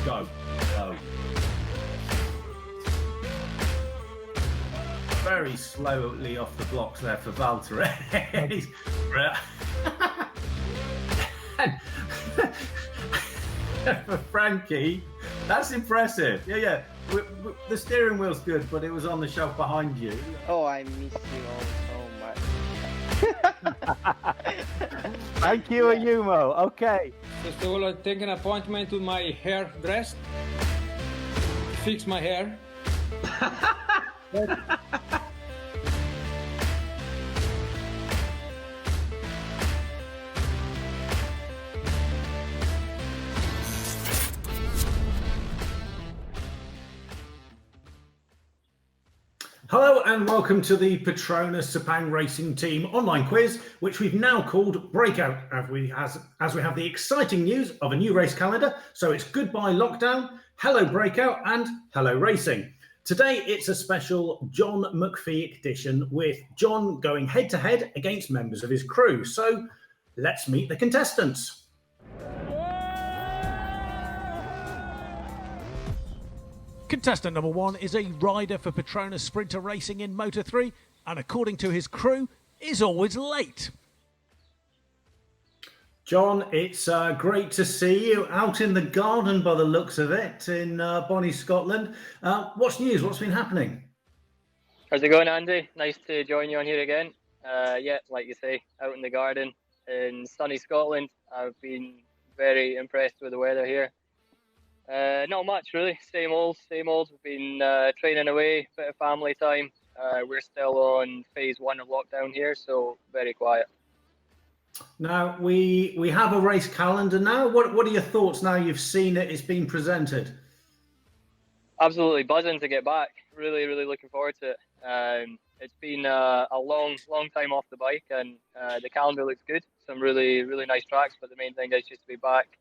Go. Very slowly off the blocks there for Valtteri. For Frankie, that's impressive. Yeah. The steering wheel's good, but it was on the shelf behind you. Oh, I miss you all so much. Thank you, Ayumo. Okay. First of all, I take an appointment to my hairdresser. Fix my hair. Hello and welcome to the Petronas Sepang Racing Team online quiz, which we've now called Breakout, as we have the exciting news of a new race calendar. So it's goodbye lockdown, hello Breakout, and hello racing. Today it's a special John McPhee edition with John going head to head against members of his crew. So let's meet the contestants. Contestant number one is a rider for Petronas Sprinter Racing in Moto3, and according to his crew, is always late. John, it's great to see you out in the garden by the looks of it in Bonnie, Scotland. What's news? What's been happening? How's it going, Andy? Nice to join you on here again. Yeah, like you say, out in the garden in sunny Scotland. I've been very impressed with the weather here. Not much really, same old. We've been training away, bit of family time. We're still on phase 1 of lockdown here, so very quiet. Now, we have a race calendar now. What are your thoughts now you've seen it, it's been presented? Absolutely buzzing to get back. Really looking forward to it. It's been a long time off the bike, and the calendar looks good. Some really nice tracks, but the main thing is just to be back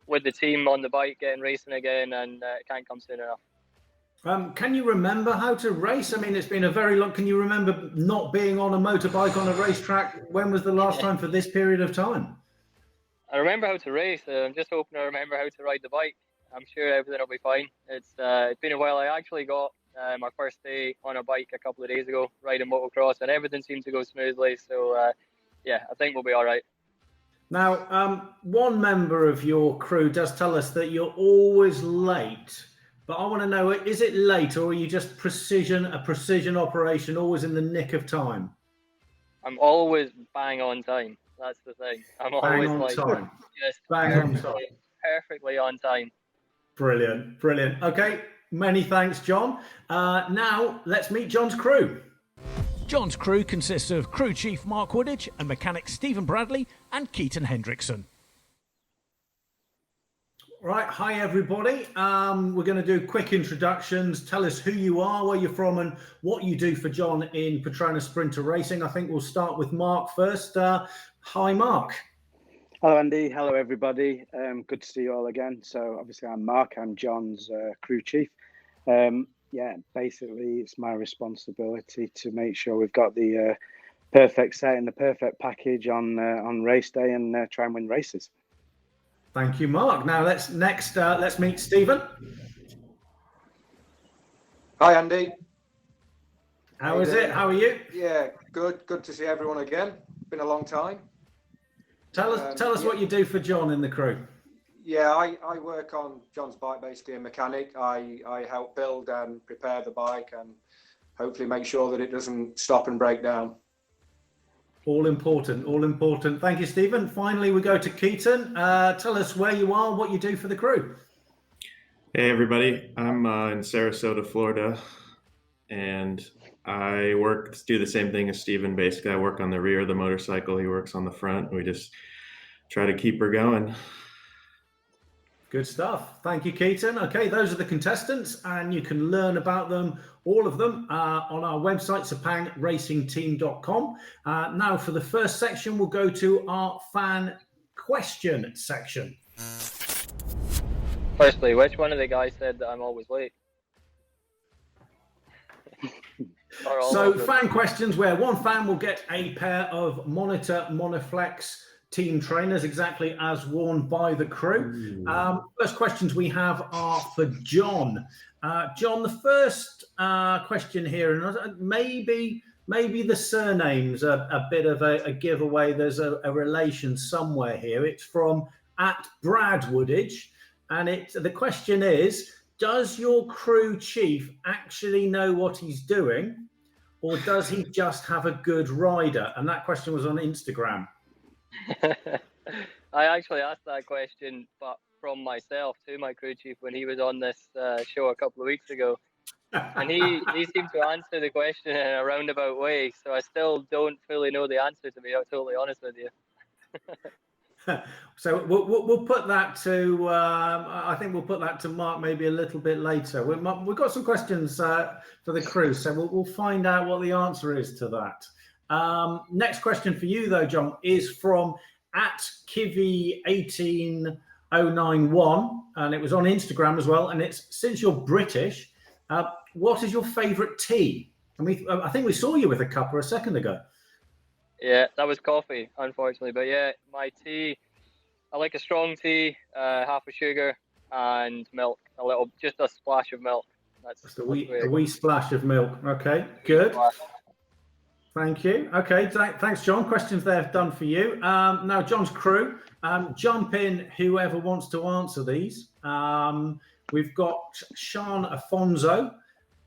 with the team on the bike, getting racing again, and it can't come soon enough. Can you remember how to race? I mean, it's been a very long. Can you remember not being on a motorbike on a racetrack? When was the last time for this period of time? I remember how to race. I'm just hoping I remember how to ride the bike. I'm sure everything will be fine. It's been a while. I actually got my first day on a bike a couple of days ago, riding motocross, and everything seemed to go smoothly. So yeah, I think we'll be all right. Now, one member of your crew does tell us that you're always late, but I want to know, is it late or are you just a precision operation, always in the nick of time? I'm always bang on time. That's the thing. I'm Bang always on like time. just Bang on time. perfectly on time. Brilliant. Okay, many thanks, John. Now, let's meet John's crew. John's crew consists of crew chief Mark Woodage and mechanic Stephen Bradley and Keaton Hendrickson. Right, hi everybody. We're going to do quick introductions. Tell us who you are, where you're from, and what you do for John in Petronas Sprinter Racing. I think we'll start with Mark first. Hi, Mark. Hello, Andy. Hello, everybody. Good to see you all again. So, obviously, I'm Mark. I'm John's crew chief. Yeah, basically, it's my responsibility to make sure we've got the perfect set and the perfect package on race day and try and win races. Thank you, Mark. Now let's meet Stephen. Hi, Andy. How is it? How are you? Yeah, good. Good to see everyone again. Been a long time. Tell us what you do for John in the crew. Yeah, I work on John's bike, basically a mechanic. I help build and prepare the bike and hopefully make sure that it doesn't stop and break down. All important. Thank you, Stephen. Finally, we go to Keaton. Tell us where you are, what you do for the crew. Hey, everybody. I'm in Sarasota, Florida, and I do the same thing as Stephen. Basically, I work on the rear of the motorcycle. He works on the front. We just try to keep her going. Good stuff. Thank you, Keaton. Okay, those are the contestants, and you can learn about them, all of them, on our website, sepangracingteam.com. Now, for the first section, we'll go to our fan question section. Firstly, which one of the guys said that I'm always late? So, fan questions where one fan will get a pair of Monitor Monoflex team trainers, exactly as worn by the crew. First questions we have are for John. John, the first question here, and maybe the surname's a bit of a giveaway. There's a relation somewhere here. It's from @Bradwoodage, and the question is, does your crew chief actually know what he's doing, or does he just have a good rider? And that question was on Instagram. I actually asked that question, but from myself to my crew chief when he was on this show a couple of weeks ago. And he seemed to answer the question in a roundabout way, so I still don't fully know the answer, to be totally honest with you. So we'll put that to I think we'll put that to Mark maybe a little bit later. We've got some questions for the crew, so we'll find out what the answer is to that. Next question for you though, John, is from @Kivy18091, and it was on Instagram as well. And it's, since you're British, what is your favourite tea? And I think we saw you with a cuppa a second ago. Yeah, that was coffee, unfortunately. But yeah, my tea, I like a strong tea, half a sugar and milk, just a splash of milk. That's a wee splash of milk. Okay, good. Thank you. Okay, thanks, John. Questions there done for you. Now, John's crew, jump in, whoever wants to answer these. We've got Sean Afonso.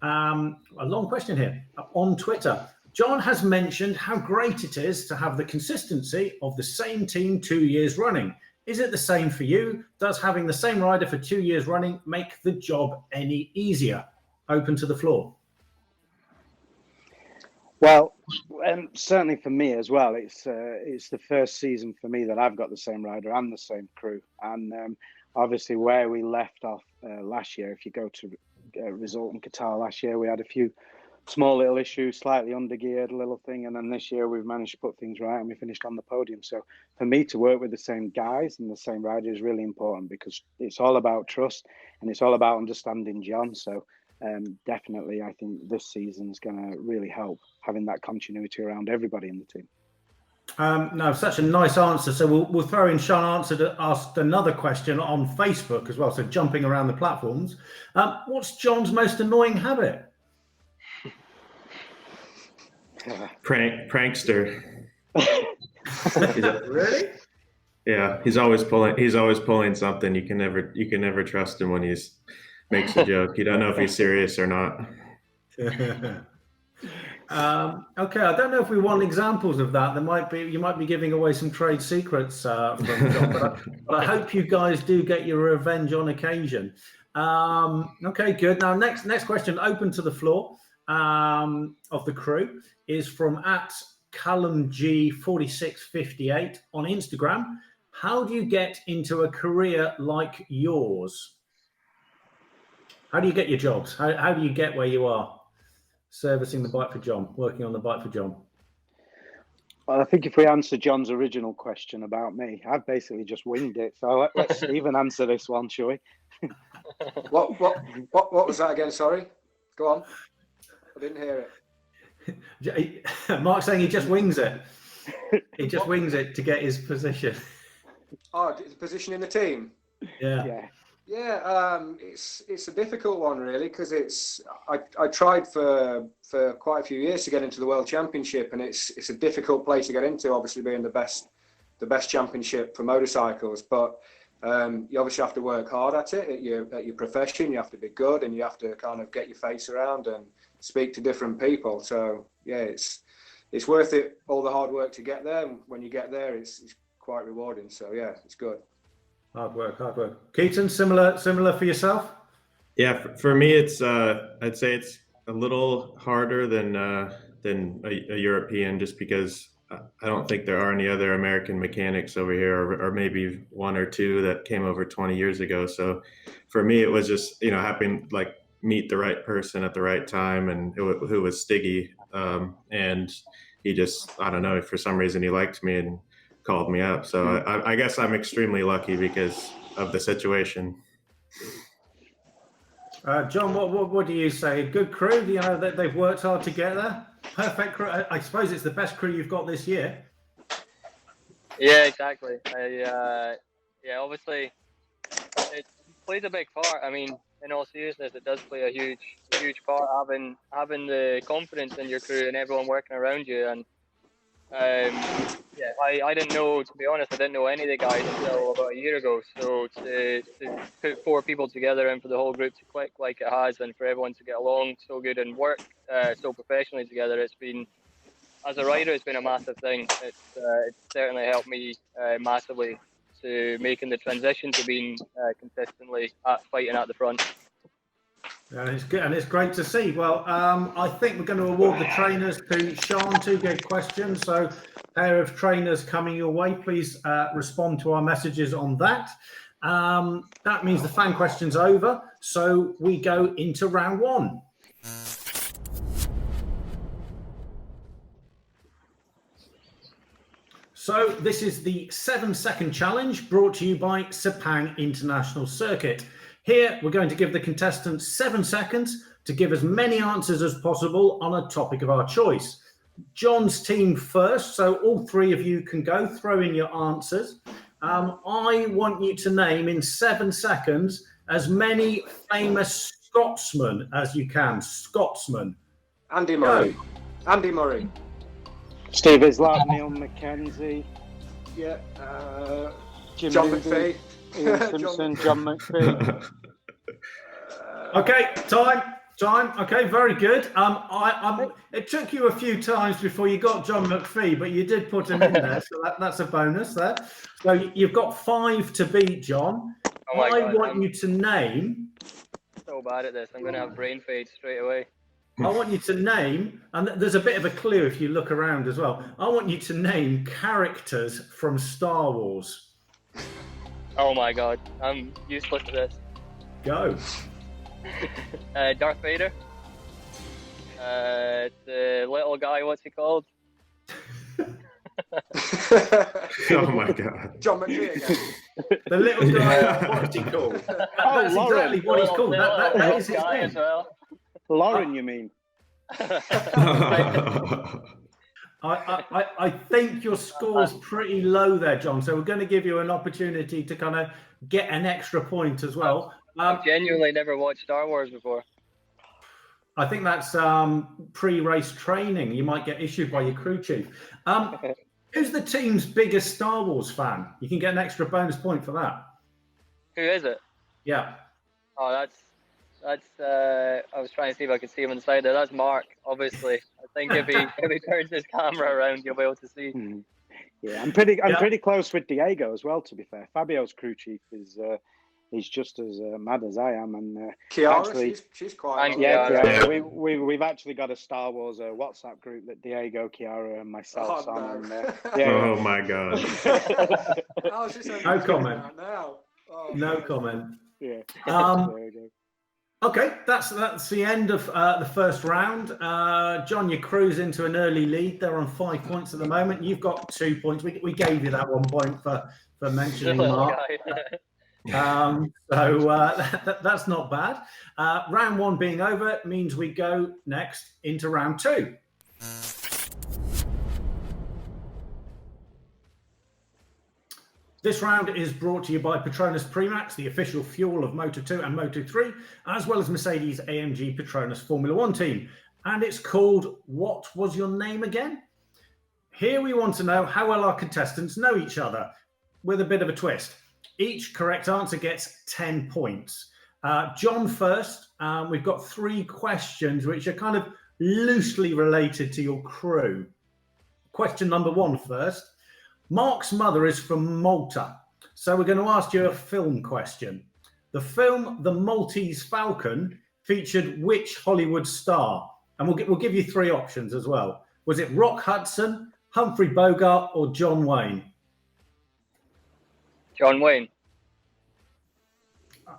A long question here on Twitter. John has mentioned how great it is to have the consistency of the same team 2 years running. Is it the same for you? Does having the same rider for 2 years running make the job any easier? Open to the floor. Well, certainly for me as well. It's the first season for me that I've got the same rider and the same crew. And obviously where we left off last year, if you go to result in Qatar last year, we had a few small little issues, slightly undergeared, a little thing. And then this year we've managed to put things right and we finished on the podium. So for me to work with the same guys and the same rider is really important, because it's all about trust and it's all about understanding John. So definitely, I think this season is going to really help having that continuity around everybody in the team. No, such a nice answer. So we'll throw in Sean asked another question on Facebook as well. So jumping around the platforms. What's John's most annoying habit? Prankster. Really? Yeah, he's always pulling something. You can never trust him when he's makes a joke. You don't know if he's serious or not. Okay, I don't know if we want examples of that. You might be giving away some trade secrets from John, but I hope you guys do get your revenge on occasion. Okay, good. Now, next question, open to the floor of the crew, is from @CallumG4658 on Instagram. How do you get into a career like yours? How do you get your jobs? How do you get where you are? Servicing the bike for John, working on the bike for John. Well, I think if we answer John's original question about me, I've basically just winged it. So let's Stephen answer this one, shall we? What was that again? Sorry, go on. I didn't hear it. Mark's saying he just wings it. He just wings it to get his position. Oh, the position in the team. Yeah. Yeah, it's a difficult one really, because I tried for quite a few years to get into the World Championship, and it's a difficult place to get into, obviously being the best championship for motorcycles. But you obviously have to work hard at it, at your profession. You have to be good, and you have to kind of get your face around and speak to different people. So yeah, it's worth it, all the hard work to get there. And when you get there, it's quite rewarding. So yeah, it's good. Hard work. Keaton, similar for yourself? Yeah, for me, it's I'd say it's a little harder than a European, just because I don't think there are any other American mechanics over here, or maybe one or two that came over 20 years ago. So for me, it was just, having meet the right person at the right time, and who was Stiggy, and he just, I don't know, for some reason he liked me and called me up. So I guess I'm extremely lucky because of the situation. John, what do you say? Good crew? That they've worked hard to get there? Perfect crew. I suppose it's the best crew you've got this year. Yeah, exactly. Yeah, obviously, it plays a big part. I mean, in all seriousness, it does play a huge part having the confidence in your crew and everyone working around you. And yeah, I didn't know, to be honest, I didn't know any of the guys until about a year ago. So to put four people together and for the whole group to click like it has, and for everyone to get along so good and work so professionally together, it's been, as a rider, it's been a massive thing. It's certainly helped me massively to making the transition to being consistently fighting at the front. And it's good, and it's great to see. Well, I think we're going to award the trainers to Sean. Two good questions. So, pair of trainers coming your way. Please respond to our messages on that. That means the fan question's over. So we go into round one. So this is the 7-second challenge brought to you by Sepang International Circuit. Here, we're going to give the contestants 7 seconds to give as many answers as possible on a topic of our choice. John's team first, so all three of you can go, throw in your answers. I want you to name in 7 seconds as many famous Scotsmen as you can. Scotsmen. Andy Murray. Andy Murray. Steve Islap, Neil McKenzie. Yeah. John McPhee. Ian Simpson, John McPhee. Okay, time. Okay, very good. It took you a few times before you got John McPhee, but you did put him in there, so that's a bonus there. So you've got 5 to beat, John. Oh my God, want you to name. So bad at this, I'm going to have brain fade straight away. I want you to name, and there's a bit of a clue if you look around as well. I want you to name characters from Star Wars. Oh my God, I'm useless at this. Go. Darth Vader. The little guy, what's he called? Oh my God. John McPhee again. The little guy, what's he called? That's exactly what he's called. That is his guy name. as well. Lauren, you mean? I think your score's pretty low there, John. So we're going to give you an opportunity to kind of get an extra point as well. I've genuinely never watched Star Wars before. I think that's pre-race training. You might get issued by your crew chief. Who's the team's biggest Star Wars fan? You can get an extra bonus point for that. Who is it? Yeah. Oh, that's. I was trying to see if I could see him inside there. That's Mark, obviously. I think if he turns his camera around, you'll be able to see. Yeah, I'm pretty close with Diego as well. To be fair, Fabio's crew chief is he's just as mad as I am, and Kiara, actually, she's quite. Yeah. We've actually got a Star Wars WhatsApp group that Diego, Kiara, and myself on. Oh my God. No comment. Now. Oh, no comment. Yeah. Okay, that's the end of the first round. John, you cruise into an early lead. They're on 5 points at the moment. You've got 2 points. We gave you that 1 point for mentioning Mark. That's not bad. Round 1 being over means we go next into round 2. This round is brought to you by Petronas Premax, the official fuel of Moto2 and Moto3, as well as Mercedes AMG Petronas Formula 1 team. And it's called What Was Your Name Again? Here we want to know how well our contestants know each other, with a bit of a twist. Each correct answer gets 10 points. John first. We've got 3 questions which are kind of loosely related to your crew. Question number 1 first. Mark's mother is from Malta, so we're going to ask you a film question. The film The Maltese Falcon featured which Hollywood star? And we'll give you 3 options as well. Was it Rock Hudson, Humphrey Bogart, or John Wayne? John Wayne.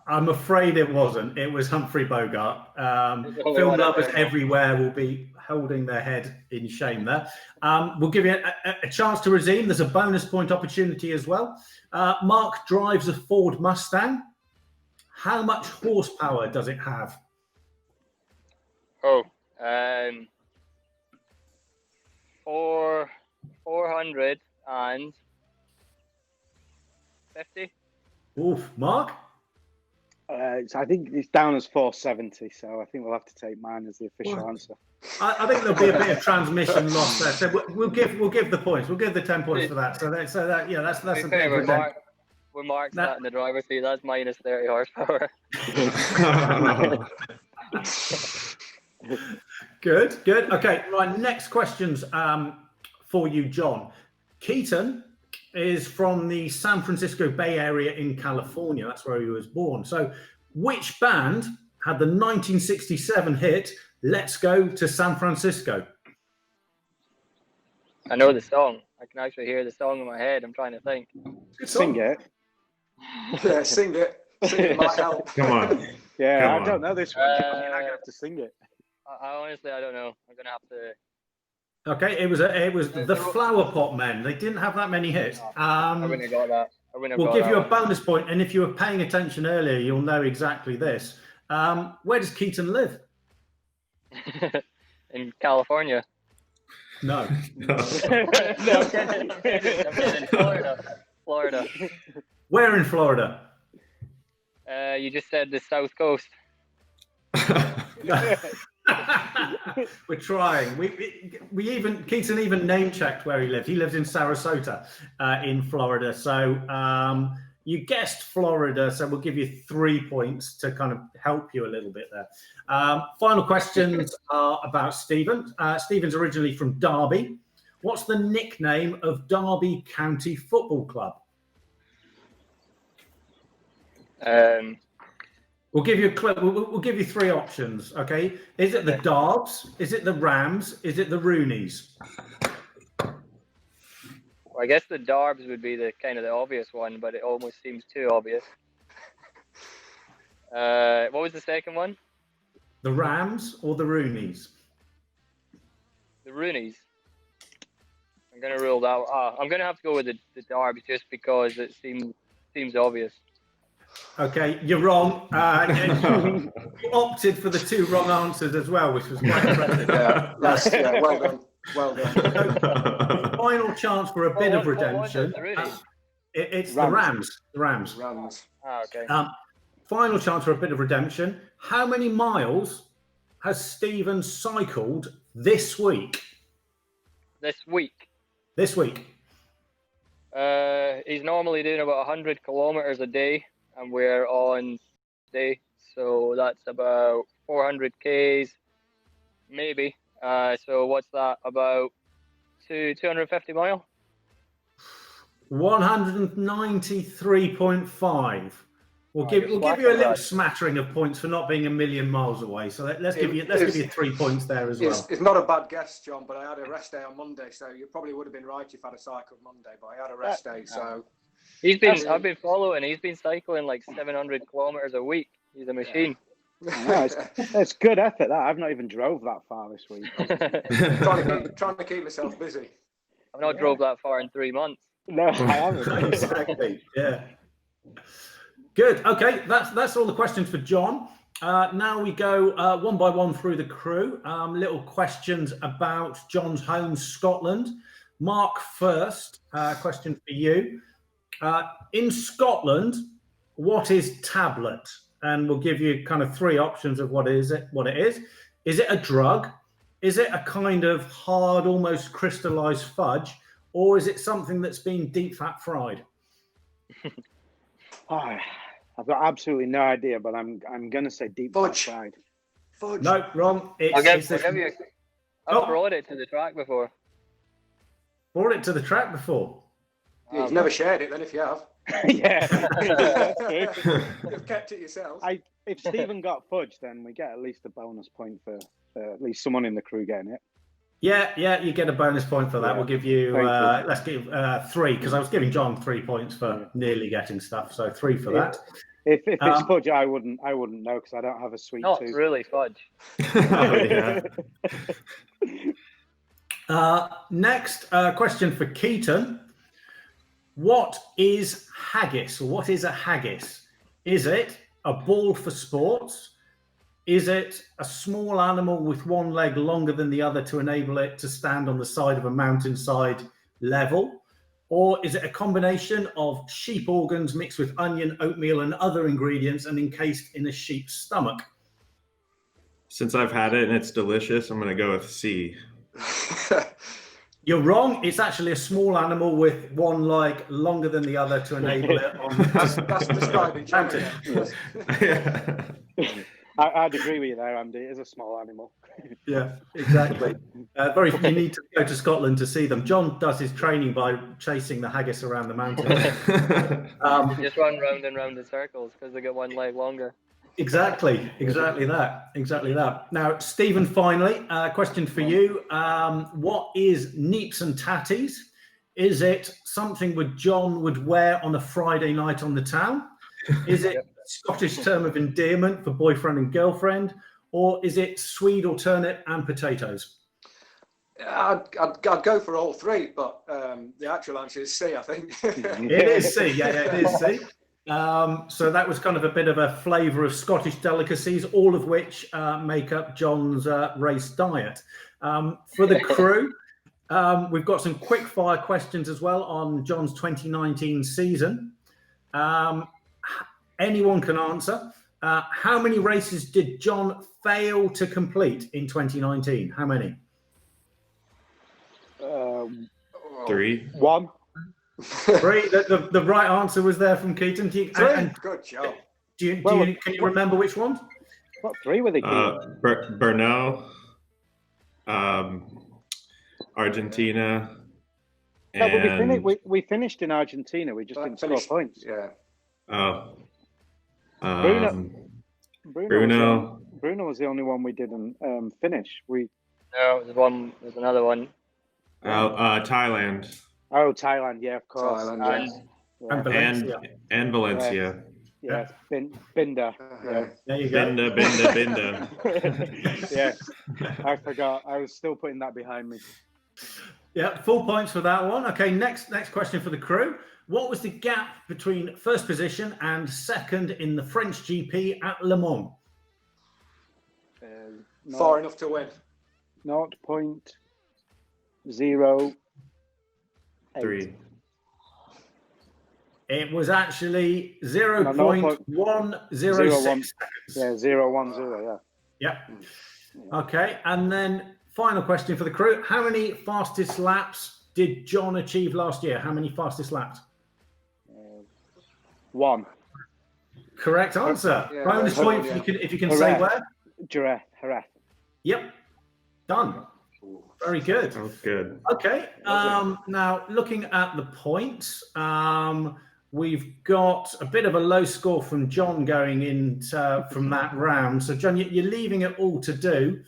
I'm afraid it wasn't. It was Humphrey Bogart. Film lovers everywhere will be holding their head in shame there. We'll give you a chance to redeem. There's a bonus point opportunity as well. Mark drives a Ford Mustang. How much horsepower does it have? 400 and 450. Oof, Mark? I think it's down as 470, so I think we'll have to take mine as the official answer. I think there'll be a bit of transmission loss there. So we'll give the points. We'll give the 10 points for that. So that yeah, that's a bit of a We're Mark's sat in the driver's seat. That's minus 30 horsepower. Good. Okay, right. Next questions for you, John. Keaton is from the San Francisco Bay Area in California. That's where he was born. So, which band had the 1967 hit "Let's Go to San Francisco"? I know the song. I can actually hear the song in my head. I'm trying to think. Sing it. Yeah, sing it. Sing it might help. Come on. Yeah, Come I on. don't know this one. John. You're gonna have to sing it. I honestly, I don't know. I'm gonna have to. Okay, it was the Flower Pot Men. They didn't have that many hits. I wouldn't have got that. We'll give you a bonus point, and if you were paying attention earlier, you'll know exactly this. Where does Keaton live? In California. No. No, I'm kidding. Florida. Where in Florida? You just said the South Coast. We're trying. Keaton even name checked where he lived. He lives in Sarasota, in Florida. So you guessed Florida. So we'll give you 3 points to kind of help you a little bit there. Final questions are about Stephen. Stephen's originally from Derby. What's the nickname of Derby County Football Club? We'll give you we'll give you 3 options. Okay, is it the Darbs? Is it the Rams? Is it the Roonies? Well, I guess the Darbs would be the kind of the obvious one, but it almost seems too obvious. What was the second one? The Rams or the Roonies? The Roonies. I'm gonna rule that. I'm gonna have to go with the Darbs just because it seems obvious. Okay, you're wrong. You opted for the 2 wrong answers as well, which was quite impressive. Yeah, well done. Well done. Final chance for a bit of redemption. It's the Rams. The Rams. Ah, okay. Final chance for a bit of redemption. How many miles has Stephen cycled this week? This week. This week. He's normally doing about 100 kilometers a day, and we're on day, so that's about 400 Ks, maybe. So what's that? About 250 mile? 193.5. We'll give you a little smattering of points for not being a million miles away. So let's give you 3 points there as well. It's not a bad guess, John, but I had a rest day on Monday, so you probably would have been right if I'd have cycled Monday, but I had a rest day, so. I've been following. He's been cycling like 700 kilometers a week. He's a machine. Yeah, it's good effort. That I've not even drove that far this week. trying to keep myself busy. I've not drove that far in 3 months. No, I haven't. Exactly. Yeah. Good. Okay, that's all the questions for John. Now we go one by one through the crew. Little questions about John's home, Scotland. Mark, first question for you. In Scotland, what is tablet? And we'll give you kind of 3 options of what it is. Is it a drug? Is it a kind of hard, almost crystallized fudge? Or is it something that's been deep fat fried? I've got absolutely no idea, but I'm going to say deep fat fried. Fudge. No, wrong. I've brought it to the track before. Brought it to the track before? Yeah, you've never shared it then if you have. Yeah. You've kept it yourself. If Stephen got fudge, then we get at least a bonus point for at least someone in the crew getting it. Yeah, you get a bonus point for that. Yeah. We'll give you, let's give 3, because I was giving John 3 points for nearly getting stuff, so 3 for that. If it's fudge, I wouldn't know because I don't have a sweet tooth. Not really fudge. Oh, yeah. Next question for Keaton. What is haggis, or what is a haggis? Is it a ball for sports? Is it a small animal with one leg longer than the other to enable it to stand on the side of a mountainside level? Or is it a combination of sheep organs mixed with onion, oatmeal, and other ingredients and encased in a sheep's stomach? Since I've had it and it's delicious, I'm going to go with C. You're wrong. It's actually a small animal with one leg longer than the other to enable it on. That's describing John. I'd agree with you there, Andy. It is a small animal. Yeah, exactly. You need to go to Scotland to see them. John does his training by chasing the haggis around the mountains. Just run round and round in circles because they get one leg longer. Exactly that. Now, Stephen, finally, question for you. What is neeps and tatties? Is it something John would wear on a Friday night on the town? Is it a Scottish term of endearment for boyfriend and girlfriend? Or is it Swede or turnip and potatoes? I'd go for all three, but the actual answer is C, I think. It is C. Yeah, it is C. So that was kind of a bit of a flavour of Scottish delicacies, all of which make up John's race diet. For the crew, we've got some quick fire questions as well on John's 2019 season. Anyone can answer. How many races did John fail to complete in 2019? How many? 3. 1. 3. The right answer was there from Keaton. Good job. Can you remember which ones? What 3 were they? Brno, Argentina. No, but we finished in Argentina. We just didn't score points. Yeah. Oh. Bruno was the only one we didn't finish. No, there's another one. Thailand. Oh, Thailand, yeah, of course. Thailand, And Valencia. And Valencia. Yeah, Binder. Yeah. There you go. Binda. Yeah, I forgot. I was still putting that behind me. Yeah, full points for that one. Okay, next question for the crew. What was the gap between first position and second in the French GP at Le Mans? Far enough to win. 0.03. It was actually 0.106 seconds. Yeah, 0.10, yeah. Yep. Okay, and then final question for the crew. How many fastest laps did John achieve last year? How many fastest laps? 1. Correct answer. Yeah, Bonus point if you can say where. Jerez. Yep. Done. Very good. That was good. Okay. Now, looking at the points, we've got a bit of a low score from John going in from that round. So, John, you're leaving it all to do.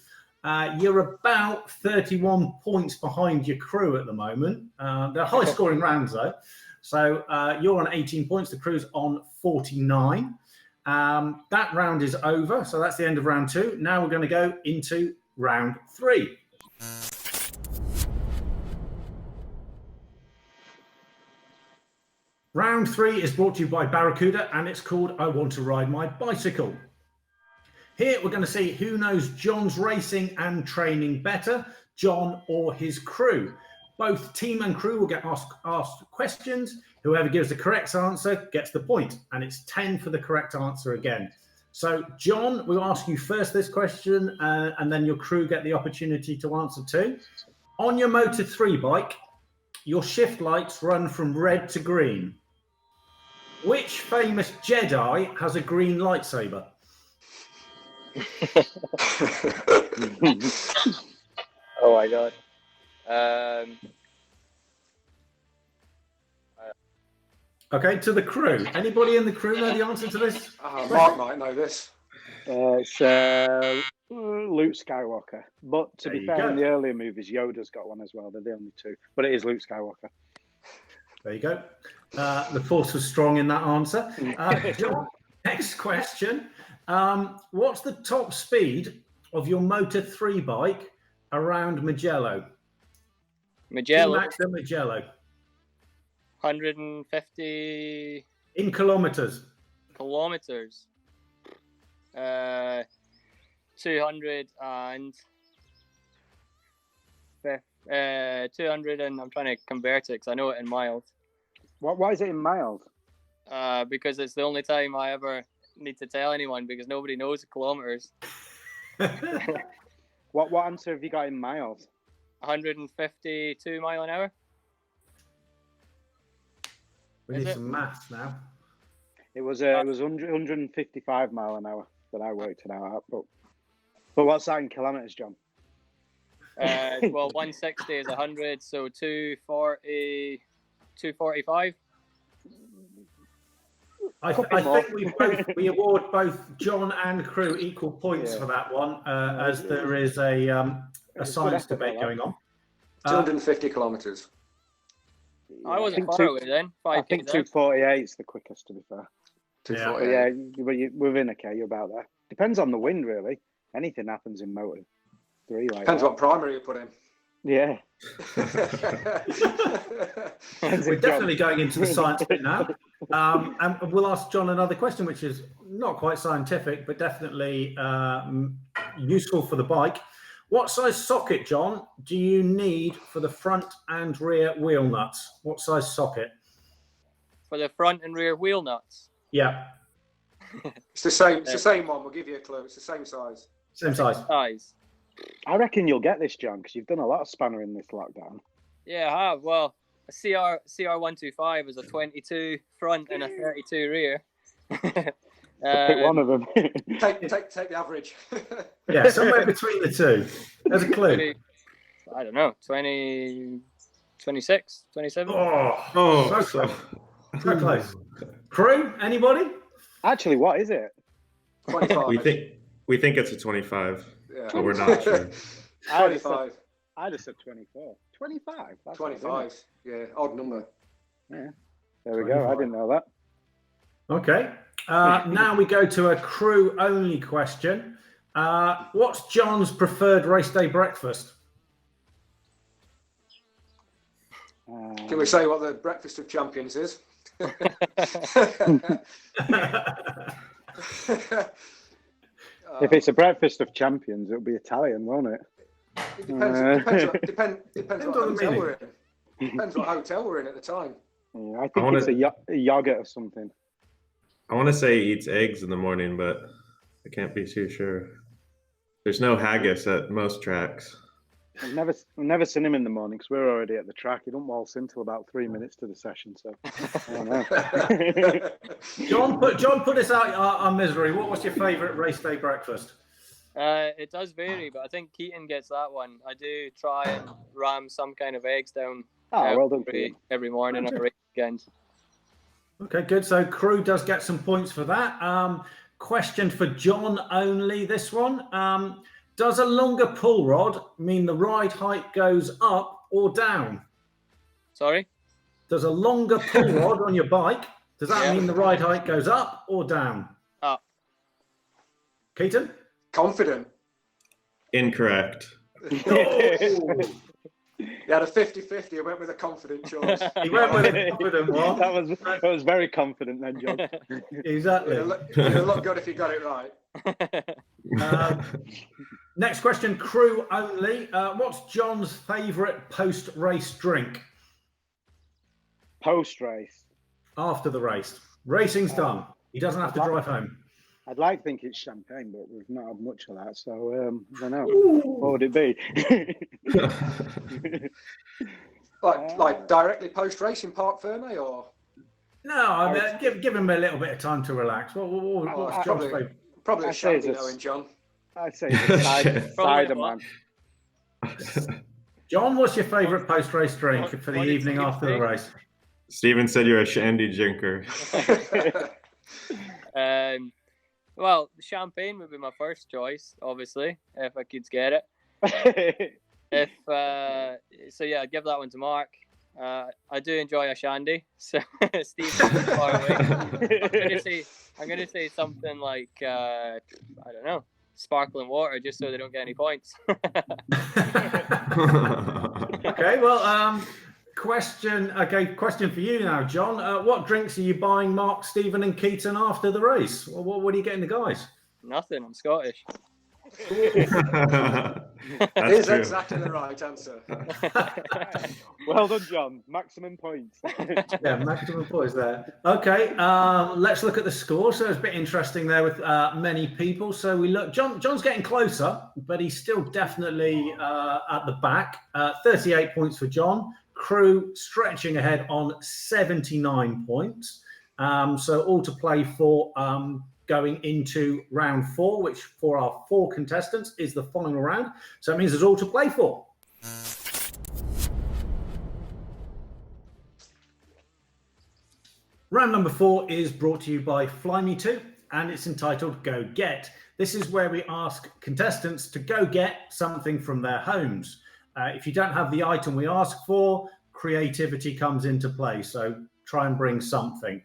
You're about 31 points behind your crew at the moment. They're high-scoring rounds, though. So you're on 18 points. The crew's on 49. That round is over. So that's the end of round 2. Now we're going to go into round 3. Round 3 is brought to you by Barracuda, and it's called I Want to Ride My Bicycle. Here we're going to see who knows John's racing and training better, John or his crew. Both team and crew will get asked questions. Whoever gives the correct answer gets the point, and it's 10 for the correct answer again. So, John, we'll ask you first this question, and then your crew get the opportunity to answer too. On your Moto3 bike, your shift lights run from red to green. Which famous Jedi has a green lightsaber? Oh my god. Okay, to the crew. Anybody in the crew know the answer to this? Mark might know this. It's Luke Skywalker. But to be fair, in the earlier movies, Yoda's got one as well. They're the only two. But it is Luke Skywalker. There you go. The force was strong in that answer. John, next question. What's the top speed of your Moto3 bike around Mugello? Magello. Mugello. 150 in kilometers. 250. 200, and I'm trying to convert it because I know it in miles. Why is it in miles? Because it's the only time I ever need to tell anyone because nobody knows kilometers. What answer have you got in miles? 152 mile an hour. We Is need it? some maths now. It was 155 mile an hour that I worked it out at. But what's that in kilometers, John? Well, 160 is 100, so 240, 245. I think we award both John and crew equal points for that one, as there is a science debate going on. 250 kilometres. I wasn't far away then. I think 248 is the quickest, to be fair. 248. Yeah, but you're within you're about there. Depends on the wind, really. Anything happens in Motor 3. Depends what primary you put in. Yeah. We're definitely going into the science bit now. And we'll ask John another question, which is not quite scientific, but definitely useful for the bike. What size socket, John, do you need for the front and rear wheel nuts? What size socket? For the front and rear wheel nuts? Yeah. It's the same. It's the same one. We'll give you a clue. It's the same size. Same size. I reckon you'll get this, John, because you've done a lot of spanner in this lockdown. Yeah, I have. Well, a CR125 is a 22 front and a 32 rear. Pick one of them. take the average. Yeah, somewhere between the two. There's a clue. I don't know, 20, 26, 27. Oh, so close. Crew, anybody? Actually, what is it? 25. We think it's a 25, Yeah. but we're not sure. 25. I just said 24. 25. That's 25. Yeah, odd number. Yeah. There we go. I didn't know that. Okay. Now we go to a crew-only question. What's John's preferred race day breakfast? Can we say what the breakfast of champions is? If it's a breakfast of champions, it'll be Italian, won't it? It depends what hotel we're in. Depends what hotel we're in at the time. Yeah, I think it's a yogurt or something. I want to say he eats eggs in the morning, but I can't be too sure. There's no haggis at most tracks. I've never seen him in the morning because we're already at the track. He don't waltz in till about 3 minutes to the session, so I don't know. John, put us out our misery. What was your favourite race day breakfast? It does vary, but I think Keaton gets that one. I do try and ram some kind of eggs down well done, every morning or weekend. Okay, good. So crew does get some points for that. Question for John only, this one. Does a longer pull rod mean the ride height goes up or down? Sorry? Does a longer pull rod on your bike, does that mean the ride height goes up or down? Up. Keaton? Confident. Incorrect. He had a 50-50. I went with a confident choice. He went with a confident one. That was very confident then, John. Exactly. It'll look good if you got it right. Next question, crew only. What's John's favourite post-race drink? Post-race? After the race. Racing's done. He doesn't have to drive home. I'd like to think it's champagne, but we've not had much of that, so I don't know. What would it be? like directly post-racing Park Ferme, or? No, give him a little bit of time to relax. What's John's favourite? Probably a shandy, knowing John. I'd say it's cider, man. John, what's your favourite post-race drink for the evening after the race? Steven said you're a shandy drinker. Well, champagne would be my first choice, obviously, if I could get it. I'd give that one to Mark. I do enjoy a shandy, so Steve's far away. I'm gonna say something like I don't know, sparkling water, just so they don't get any points. Okay, well, question for you now, John. What drinks are you buying Mark, Stephen and Keaton after the race? What are you getting the guys? Nothing, I'm Scottish. That is exactly the right answer. Well done, John. Maximum points. Yeah, maximum points there. Okay, let's look at the score. So it's a bit interesting there with many people. So we look, John's getting closer, but he's still definitely at the back. 38 points for John. Crew stretching ahead on 79 points. So all to play for going into round 4, which for our 4 contestants is the final round. So it means there's all to play for. Round number 4 is brought to you by Flyme2, and it's entitled Go Get. This is where we ask contestants to go get something from their homes. If you don't have the item we ask for, creativity comes into play. So try and bring something.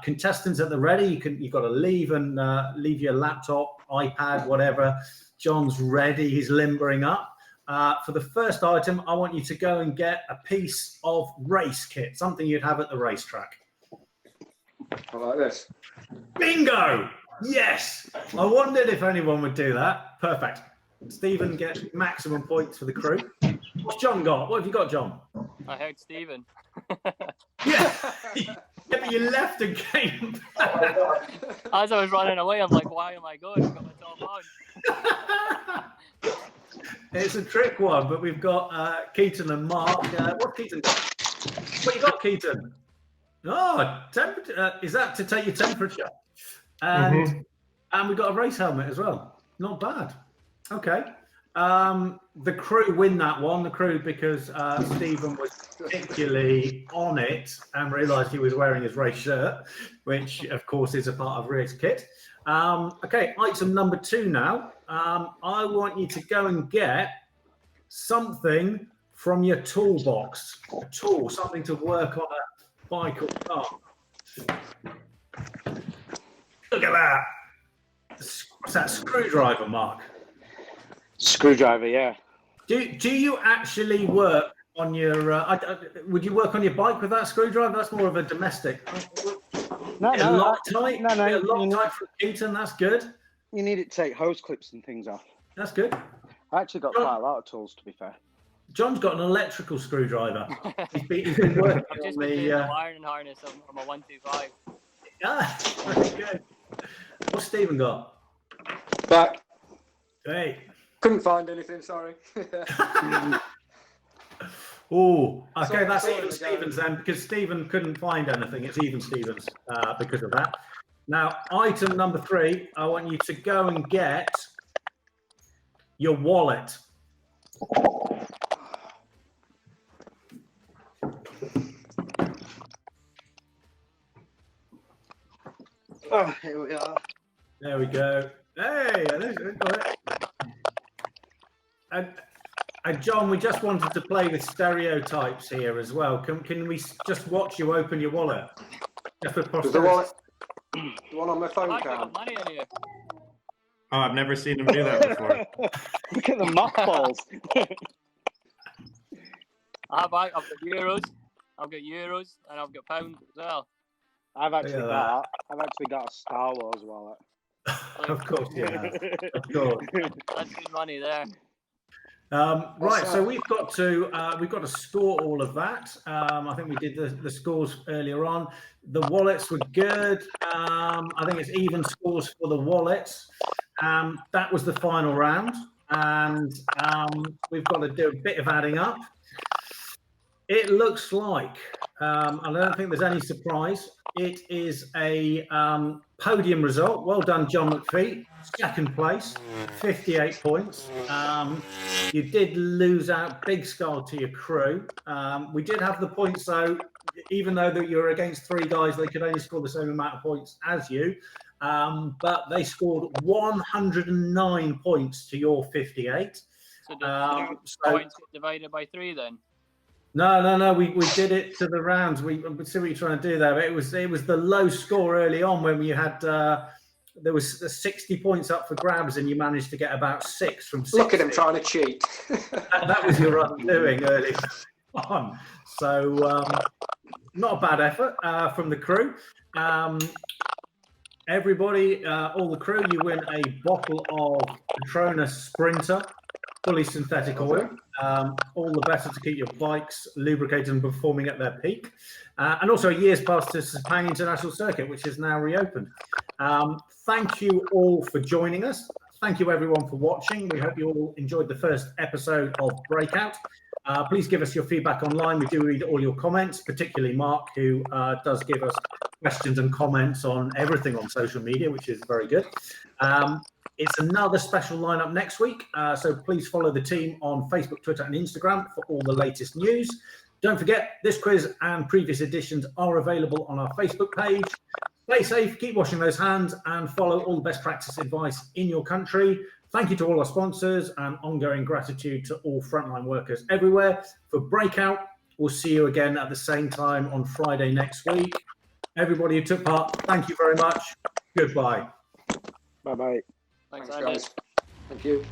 Contestants at the ready, you've got to leave leave your laptop, iPad, whatever. John's ready, he's limbering up. For the first item, I want you to go and get a piece of race kit, something you'd have at the racetrack. I like this. Bingo! Yes! I wondered if anyone would do that. Perfect. Stephen gets maximum points for the crew. What's John got? What have you got, John? I heard Stephen. Yeah. Yeah, but you left and came back. As I was running away, I'm like, why am I going? I've got my top on. It's a trick one, but we've got Keaton and Mark. What's Keaton got? What you got, Keaton? Oh, is that to take your temperature? And we've got a race helmet as well. Not bad. Okay. The crew win that one. The crew, because Stephen was particularly on it and realised he was wearing his race shirt, which of course is a part of race kit. Okay, item number 2 now. I want you to go and get something from your toolbox. A tool, something to work on a bike or car. Look at that. What's that, screwdriver, Mark? Screwdriver, yeah. Do you actually work on your? Would you work on your bike with that screwdriver? That's more of a domestic. No, Loctite. no. Loctite from Keaton. That's good. You need it to take hose clips and things off. That's good. I actually got quite a lot of tools, to be fair. John's got an electrical screwdriver. He's been working I've just on been doing the. the wiring harness on my 125. Very good. What's Stephen got? Back. Hey. Couldn't find anything, sorry. Oh, okay, Sorry, that's sorry, even Stevens then, because Stephen couldn't find anything. It's even Stevens because of that. Now, item number 3, I want you to go and get your wallet. Oh, here we are. There we go. Hey, got it. And John, we just wanted to play with stereotypes here as well. Can we just watch you open your wallet? Just for Does the wallet, the one on my phone I've count? got money in here. Oh, I've never seen him do that before. Look at the mothballs. I've got euros, and I've got pounds as well. I've actually got a Star Wars wallet. Of course, yeah. Of course. That's good money there. Right, so we've got to score all of that. I think we did the scores earlier on. The wallets were good. I think it's even scores for the wallets. That was the final round, and we've got to do a bit of adding up. It looks like, and I don't think there's any surprise, it is a podium result. Well done, John McPhee. Second place, 58 points. You did lose out big skull to your crew. We did have the points, though, even though that you're against 3 guys, they could only score the same amount of points as you. But they scored 109 points to your 58. So the points get divided by 3 then? No. We did it to the rounds. We see what you're trying to do there. It was the low score early on when you had there was 60 points up for grabs, and you managed to get about 6 from 60. Look at him trying to cheat. That was your undoing early on. So not a bad effort from the crew. everybody, all the crew, you win a bottle of Petronas Sprinter, fully synthetic oil. All the better to keep your bikes lubricated and performing at their peak. And also a year's pass to Sepang International Circuit, which is now reopened. Thank you all for joining us. Thank you everyone for watching. We hope you all enjoyed the first episode of Breakout. Please give us your feedback online. We do read all your comments, particularly Mark, who does give us questions and comments on everything on social media, which is very good. It's another special lineup next week, so please follow the team on Facebook, Twitter, and Instagram for all the latest news. Don't forget, this quiz and previous editions are available on our Facebook page. Stay safe, keep washing those hands, and follow all the best practice advice in your country. Thank you to all our sponsors, and ongoing gratitude to all frontline workers everywhere. For Breakout, we'll see you again at the same time on Friday next week. Everybody who took part, thank you very much. Goodbye. Bye-bye. Thanks, Thanks, Andy. guys. Thank you.